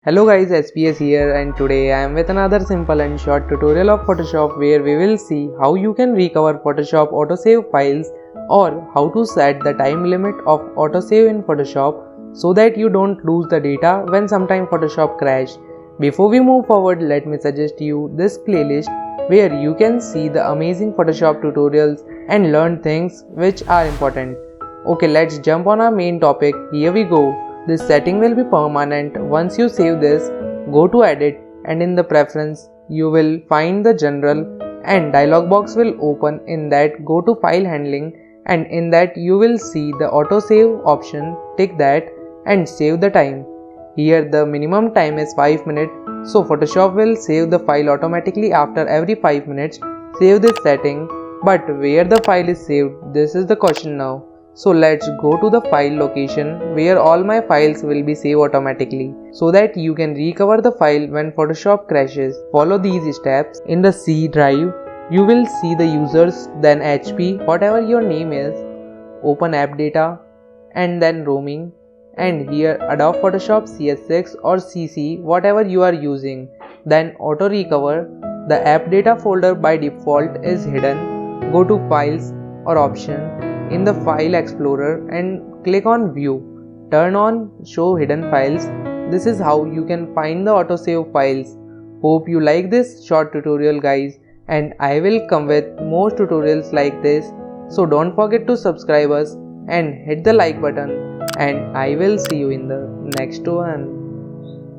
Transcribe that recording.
Hello guys, SPS here, and today I am with another simple and short tutorial of Photoshop where we will see how you can recover Photoshop autosave files or how to set the time limit of autosave in Photoshop so that you don't lose the data when sometime Photoshop crash. Before we move forward, let me suggest you this playlist where you can see the amazing Photoshop tutorials and learn things which are important. Okay, let's jump on our main topic. Here we go. This setting will be permanent. Once you save this, go to edit and in the preference you will find the general and dialog box will open. In that, go to file handling and in that you will see the autosave option. Tick that and save the time. Here the minimum time is 5 minutes, so Photoshop will save the file automatically after every 5 minutes. Save this setting, but where the file is saved, this is the question now. So let's go to the file location where all my files will be saved automatically so that you can recover the file when Photoshop crashes. Follow these steps. In the C drive, you will see the users, then HP, whatever your name is, open app data and then roaming, and here Adobe Photoshop CS6 or CC, whatever you are using. Then auto recover. The app data folder by default is hidden. Go to files or option in the file explorer and click on view. Turn on show hidden files. This is how you can find the autosave files. Hope you like this short tutorial guys, and I will come with more tutorials like this. So don't forget to subscribe us and hit the like button, and I will see you in the next one.